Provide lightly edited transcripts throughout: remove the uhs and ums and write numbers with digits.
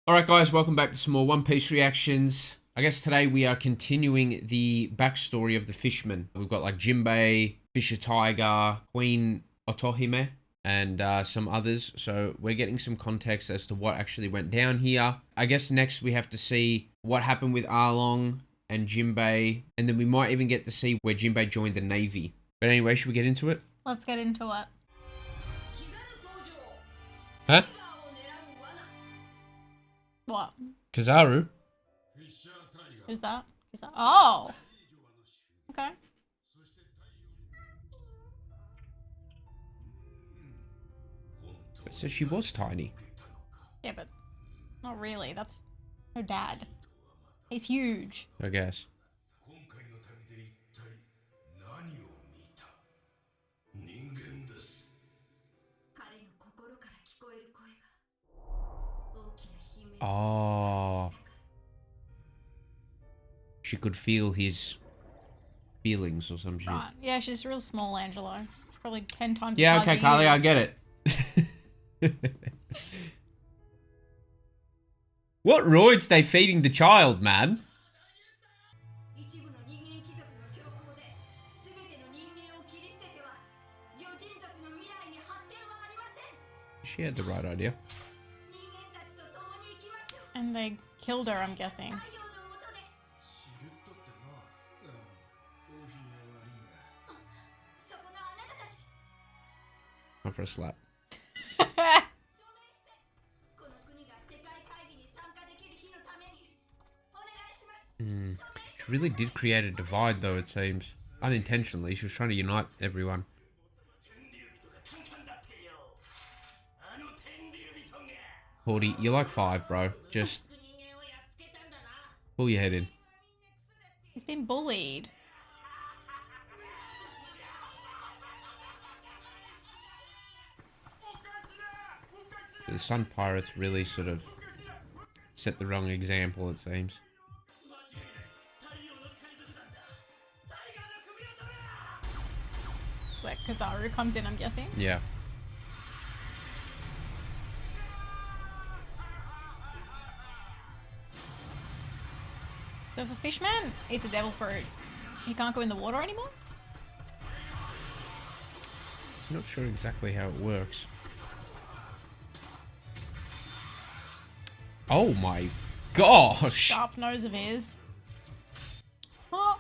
Alright guys, welcome back to some more One Piece reactions. I guess today we are continuing the backstory of the fishermen. We've got like Jinbei, Fisher Tiger, Queen Otohime, and some others. So we're getting some context as to what actually went down here. I guess next we have to see what happened with Arlong and Jinbei, and then we might even get to see where Jinbei joined the Navy. But anyway, should we get into it? Let's get into it. Huh? What? Kizaru? Who's that? Oh! Okay. So she was tiny. Yeah, but not really. That's her dad. He's huge. I guess. Oh. She could feel his feelings or some shit. Right. Yeah, she's real small, Angelo. She's probably 10 times Yeah, the size okay, of Carly, you. I get it. What roids they feeding the child, man? She had the right idea. And they killed her, I'm guessing. Not for a slap. She really did create a divide, though, it seems. Unintentionally, she was trying to unite everyone. Horty, you're like 5, bro. Just pull your head in. He's been bullied. The Sun Pirates really sort of set the wrong example, it seems. That's where Kizaru comes in, I'm guessing. Yeah. So if a fishman eats a devil fruit, he can't go in the water anymore? I'm not sure exactly how it works. Oh my gosh! Sharp nose of his. Oh.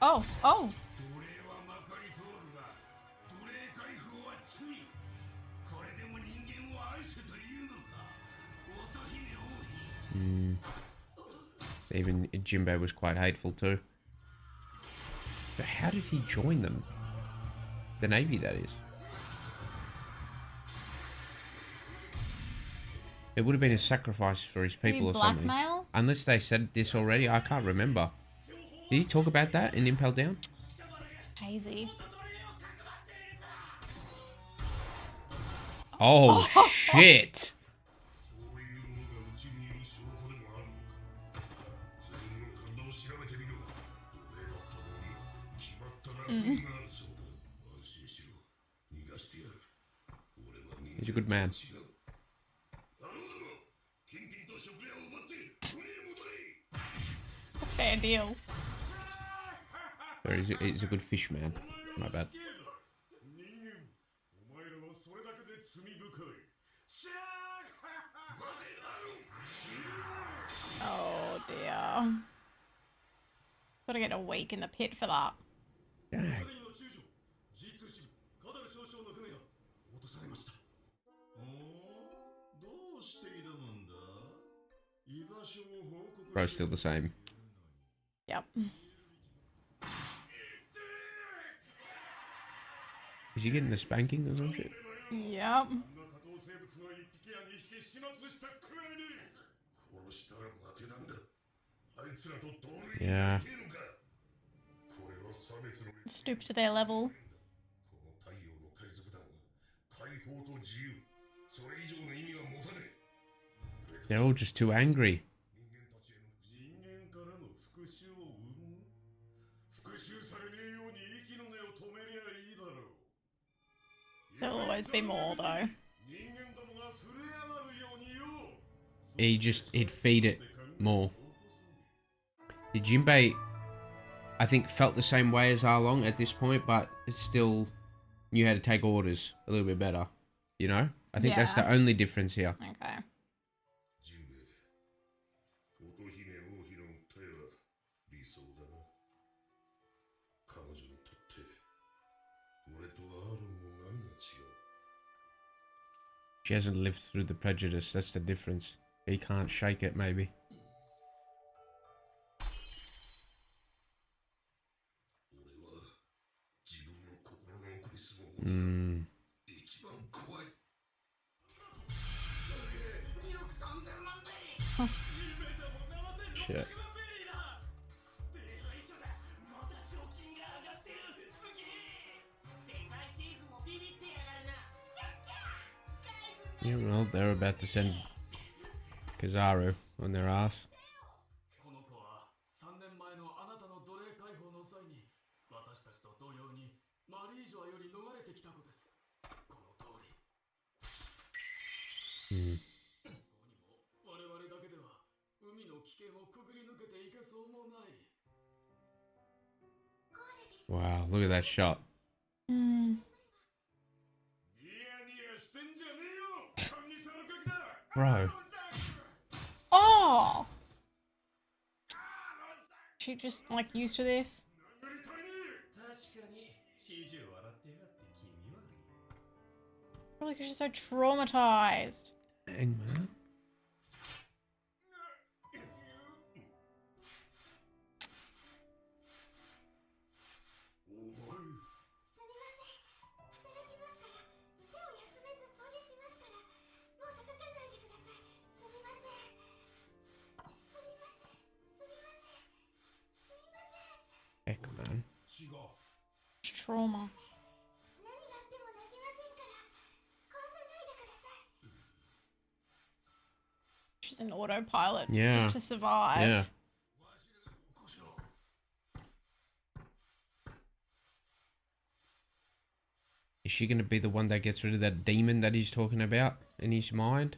Oh, oh. Even Jinbei was quite hateful too. But how did he join them? The Navy, that is. It would have been a sacrifice for his people or something. Blackmail? Unless they said this already, I can't remember. Did he talk about that in Impel Down? Hazy. Oh, shit! He's a good man. Fair deal. Or he's a good fish man. My bad. Oh dear. Gotta get a week in the pit for that. Dang. Bro's still the same. Yep. Is he getting a spanking or some shit? Yep. Yeah. Stoop to their level. 解放と自由、それ以上の意味は持たね They're all just too angry. There'll always be more, though. He'd feed it more. The Jinbei, I think, felt the same way as Arlong at this point, but it still knew how to take orders a little bit better. You know? I think that's the only difference here. Okay. She hasn't lived through the prejudice. That's the difference. He can't shake it, maybe. Shit. Yeah, well, they're about to send Kizaru on their ass. Wow, look at that shot. Bro. Oh! She just, like, used to this? Probably because she's so traumatized. Dang, man. Heck, man. Trauma. She's an autopilot just to survive. Yeah. Is she going to be the one that gets rid of that demon that he's talking about in his mind?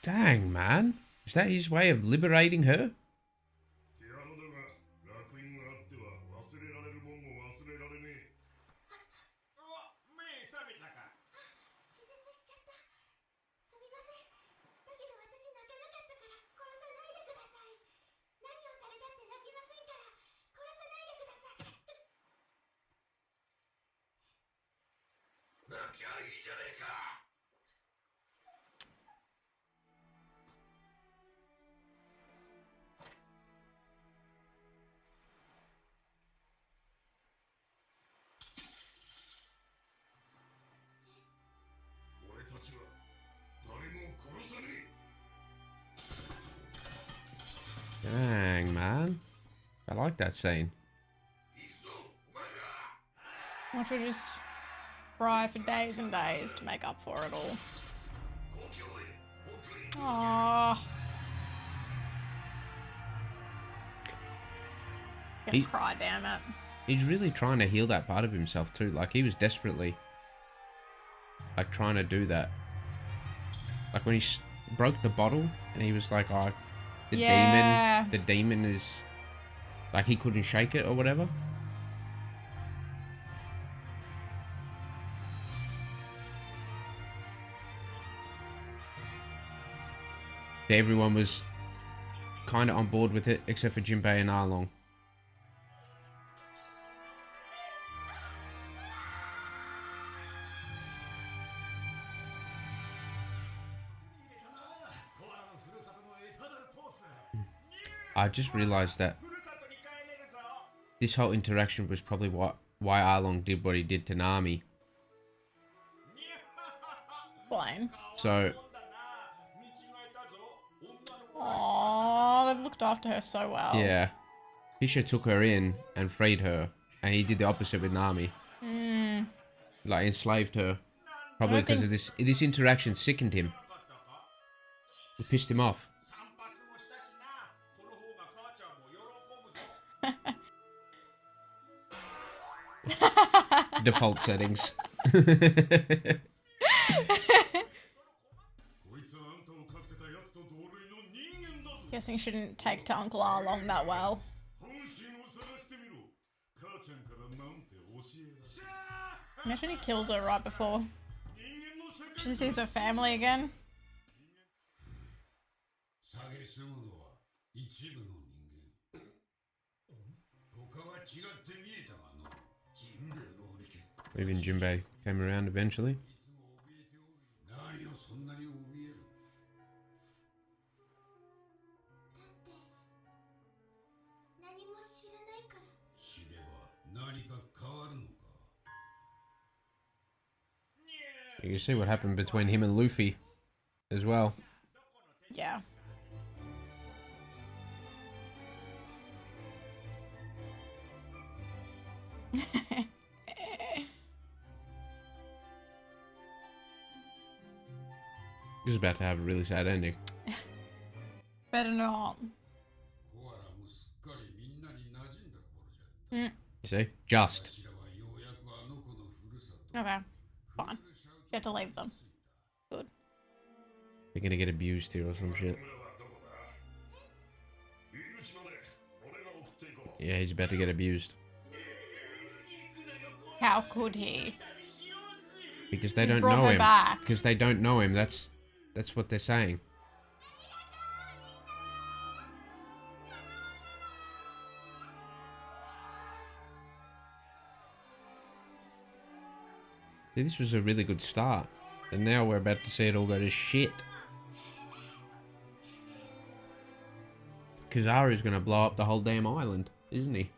Dang, man. Is that his way of liberating her? Dang, man. I like that scene. Watch her just cry for days and days to make up for it all. Aww. Gonna cry, damn it. He's really trying to heal that part of himself too. Like, he was desperately, like, trying to do that. Like, when he broke the bottle and he was like, oh, the demon is, like, he couldn't shake it or whatever. Everyone was kind of on board with it, except for Jinbei and Arlong. I just realized that this whole interaction was probably why Arlong did what he did to Nami. Fine. So... Aww, they've looked looked after her so well. Yeah. Fisher took her in and freed her, and he did the opposite with Nami. Like, enslaved her. Probably because of this interaction sickened him. It pissed him off. Default settings. Guessing shouldn't take to Uncle R long that well. Imagine he kills her right before she sees her family again. Even Jinbei came around eventually. You can see what happened between him and Luffy as well. Yeah. This is about to have a really sad ending. Better not. You see? Just. Okay. Fine. You have to leave them. Good. They're gonna get abused here or some shit. Yeah, he's about to get abused. How could he? Because they He's don't brought know her him. back. Because they don't know him. That's what they're saying. See, this was a really good start. And now we're about to see it all go to shit. Kizaru's gonna blow up the whole damn island, isn't he?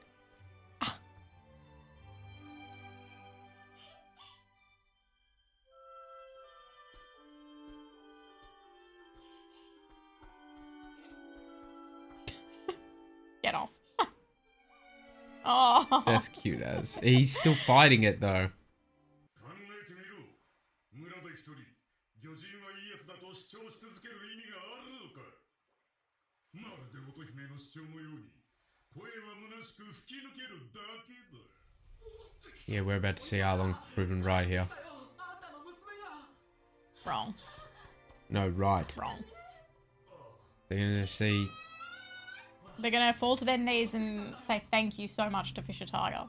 Get off. Oh. That's cute as. He's still fighting it though. Yeah, we're about to see Arlong proven right here. Wrong. No, right. Wrong. They're gonna see. They're gonna fall to their knees and say thank you so much to Fisher Tiger.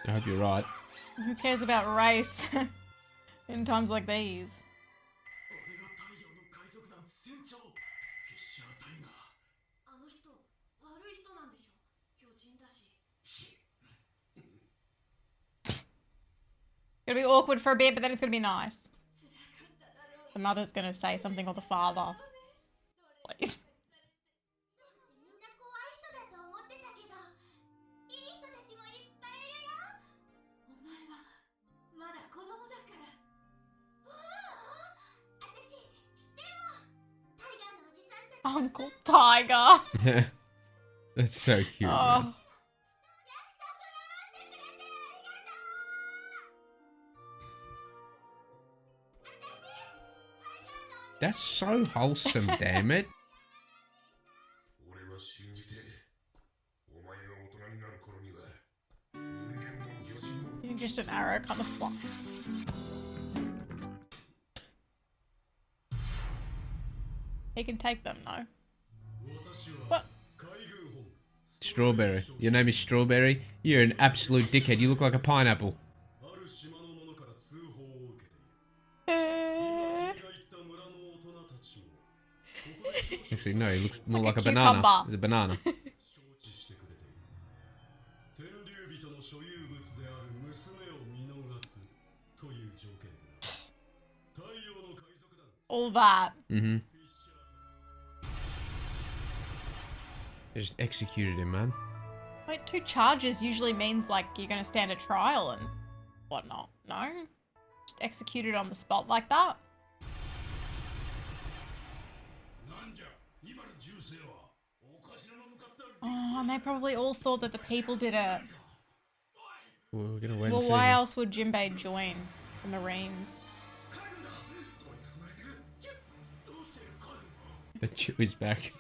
I hope you're right. Who cares about race in times like these? It'll be awkward for a bit, but then it's gonna be nice. The mother's gonna say something, or the father. Please. Uncle Tiger. That's so cute. Oh. Man. That's so wholesome, damn it. Just an arrow comes flying. He can take them, though. What? Strawberry. Your name is Strawberry? You're an absolute dickhead. You look like a pineapple. Actually, no, he looks more like a banana. It's a banana. All that. Mm-hmm. They just executed him, man. Wait, 2 charges usually means, like, you're going to stand a trial and whatnot. No? Just executed on the spot like that. Oh, and they probably all thought that the people did it. Well, we're gonna wait Well, and see. why else would Jinbei join the Marines? The Chew is back.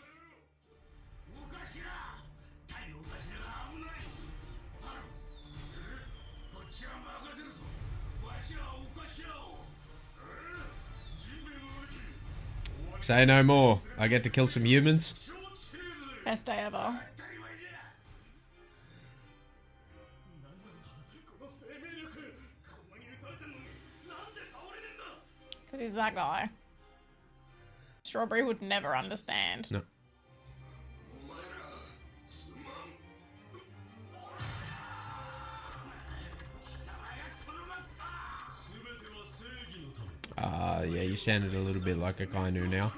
Say no more. I get to kill some humans. Best day ever. Because he's that guy. Strawberry would never understand. No. Yeah, you sounded a little bit like a Kainu now.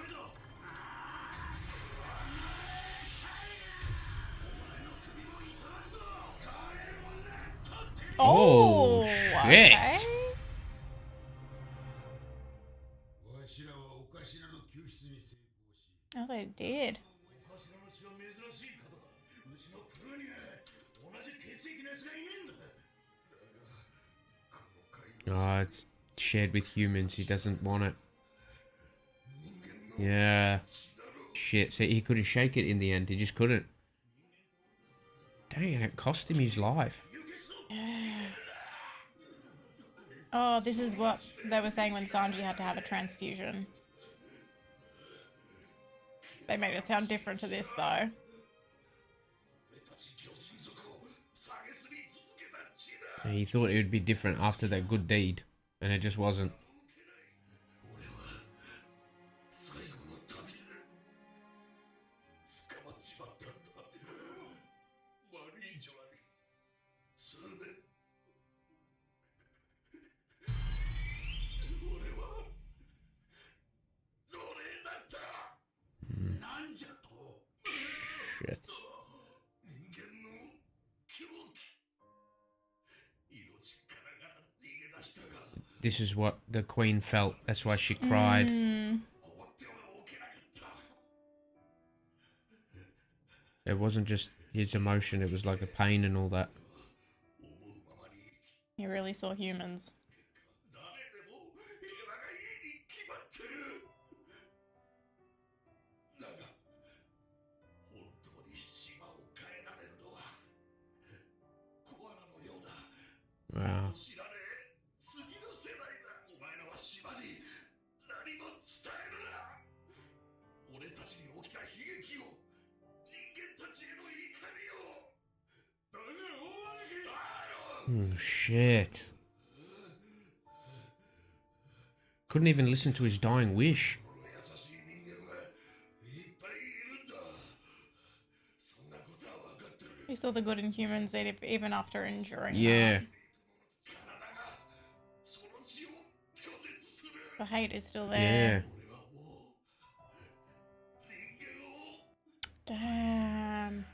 Oh, shit. Okay. Oh, they did. Oh, it's shared with humans. He doesn't want it. Yeah. Shit. So he couldn't shake it in the end. He just couldn't. Dang, and it cost him his life. Oh, this is what they were saying when Sanji had to have a transfusion. They made it sound different to this, though. And he thought it would be different after that good deed, and it just wasn't. Shit. This is what the queen felt. That's why she cried. It wasn't just his emotion. It was like the pain and all that. He really saw humans. Wow. Oh, shit. Couldn't even listen to his dying wish. He saw the good in humans even after enduring Yeah. that. The hate is still there. Yeah. Damn.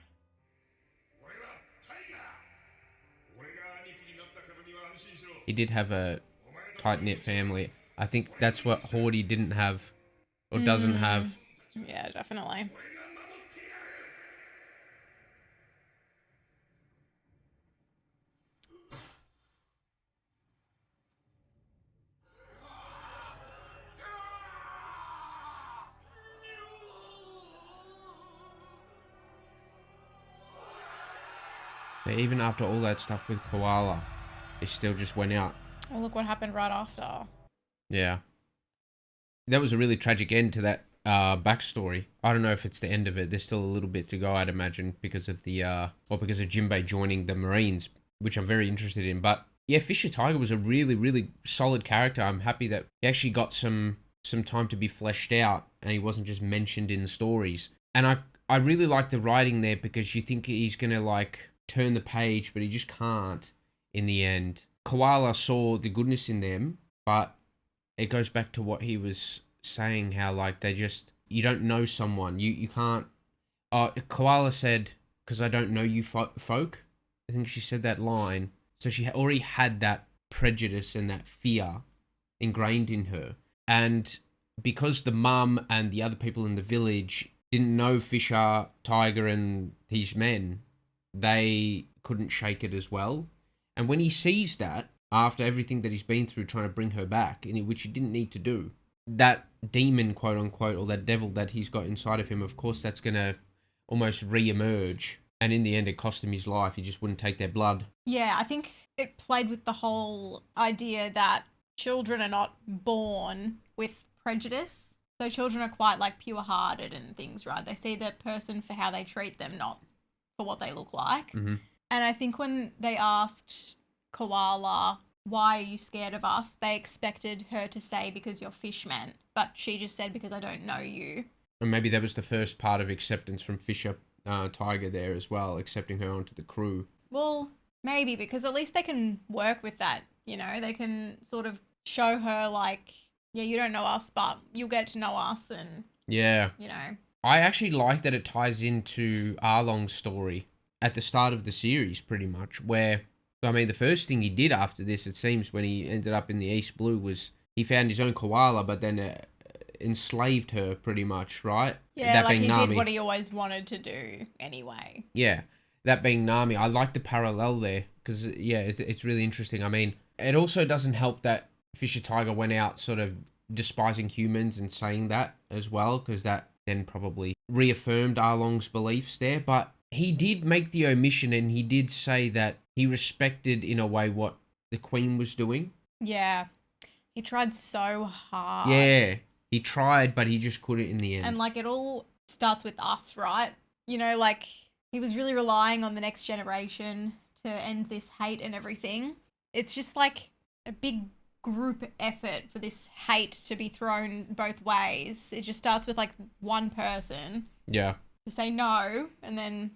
He did have a tight-knit family. I think that's what Horde didn't have. Or doesn't have. Yeah, definitely. But even after all that stuff with Koala, it still just went out. Oh, look what happened right after. Yeah. That was a really tragic end to that backstory. I don't know if it's the end of it. There's still a little bit to go, I'd imagine, because of because of Jinbei joining the Marines, which I'm very interested in. But yeah, Fisher Tiger was a really, really solid character. I'm happy that he actually got some time to be fleshed out and he wasn't just mentioned in the stories. And I really like the writing there because you think he's going to like turn the page, but he just can't in the end. Koala saw the goodness in them, but it goes back to what he was saying, how like you don't know someone, you can't. Koala said, because I don't know you folk. I think she said that line. So she already had that prejudice and that fear ingrained in her. And because the mum and the other people in the village didn't know Fisher, Tiger, and these men, they couldn't shake it as well. And when he sees that, after everything that he's been through trying to bring her back, which he didn't need to do, that demon, quote unquote, or that devil that he's got inside of him, of course, that's going to almost re-emerge. And in the end, it cost him his life. He just wouldn't take their blood. Yeah, I think it played with the whole idea that children are not born with prejudice. So children are quite like pure-hearted and things, right? They see the person for how they treat them, not for what they look like. Mm-hmm. And I think when they asked Koala, why are you scared of us? They expected her to say because you're fishmen, but she just said because I don't know you. And maybe that was the first part of acceptance from Fisher, Tiger there as well, accepting her onto the crew. Well, maybe, because at least they can work with that, you know? They can sort of show her like, yeah, you don't know us, but you'll get to know us and, yeah, you know. I actually like that it ties into Arlong's story at the start of the series, pretty much, where, I mean, the first thing he did after this, it seems, when he ended up in the East Blue, was he found his own koala, but then enslaved her, pretty much, right? Yeah, that like being he Nami. did what he always wanted to do anyway. Yeah, that being Nami. I like the parallel there, because, yeah, it's really interesting. I mean, it also doesn't help that Fisher Tiger went out sort of despising humans and saying that as well, because that then probably reaffirmed Arlong's beliefs there, but he did make the omission, and he did say that he respected, in a way, what the Queen was doing. Yeah. He tried so hard. Yeah, he tried, but he just couldn't in the end. And, like, it all starts with us, right? You know, like, he was really relying on the next generation to end this hate and everything. It's just, like, a big group effort for this hate to be thrown both ways. It just starts with, like, one person. Yeah. To say no, and then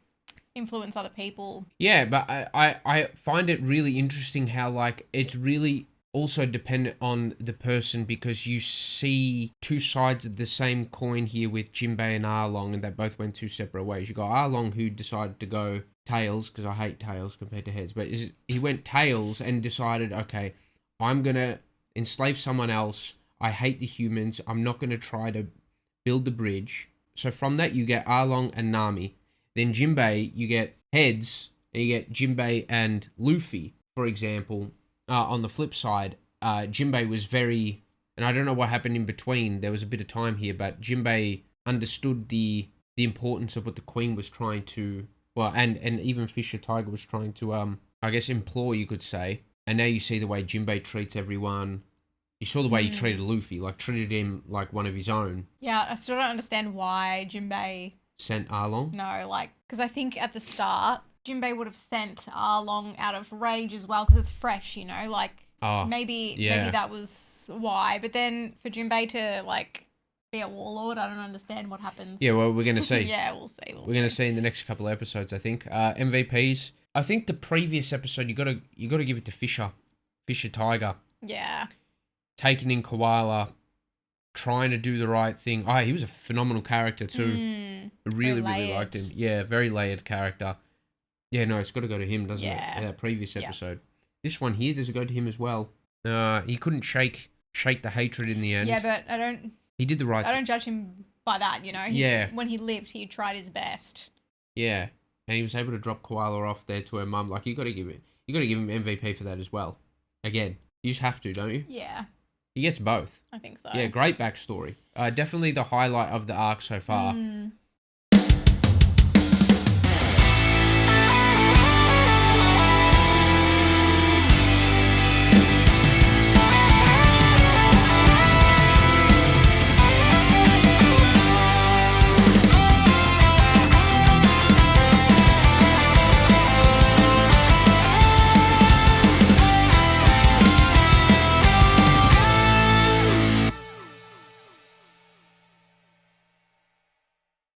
influence other people. Yeah, but I find it really interesting how, like, it's really also dependent on the person, because you see two sides of the same coin here with Jinbei and Arlong, and they both went two separate ways. You got Arlong, who decided to go tails, because I hate tails compared to heads, but he went tails and decided, okay, I'm going to enslave someone else. I hate the humans. I'm not going to try to build the bridge. So from that, you get Arlong and Nami. Then Jinbei, you get heads, and you get Jinbei and Luffy, for example. On the flip side, Jinbei was very, and I don't know what happened in between. There was a bit of time here, but Jinbei understood the importance of what the Queen was trying to, well, and even Fisher Tiger was trying to, I guess, implore, you could say. And now you see the way Jinbei treats everyone. You saw the way he treated Luffy, like treated him like one of his own. Yeah, I still don't understand why Jinbei sent Arlong. No, like, because I think at the start, Jinbei would have sent Arlong out of rage as well, because it's fresh, you know, like, maybe that was why. But then for Jinbei to, like, be a warlord, I don't understand what happens. Yeah, well, we're going to see. Yeah, we'll see. We're going to see in the next couple of episodes, I think. MVPs. I think the previous episode, you got to give it to Fisher Tiger. Yeah. Taking in Koala, trying to do the right thing. Oh, he was a phenomenal character too. I really liked him. Yeah, very layered character. Yeah, no, it's got to go to him, doesn't it? Yeah, that previous episode. This one here, does it go to him as well? He couldn't shake the hatred in the end. Yeah, but I don't... He did the right thing. I don't judge him by that, you know? When he lived, he tried his best. Yeah, and he was able to drop Koala off there to her mum. Like, you got to give him MVP for that as well. Again, you just have to, don't you? Yeah. He gets both. I think so. Yeah, great backstory. Definitely the highlight of the arc so far.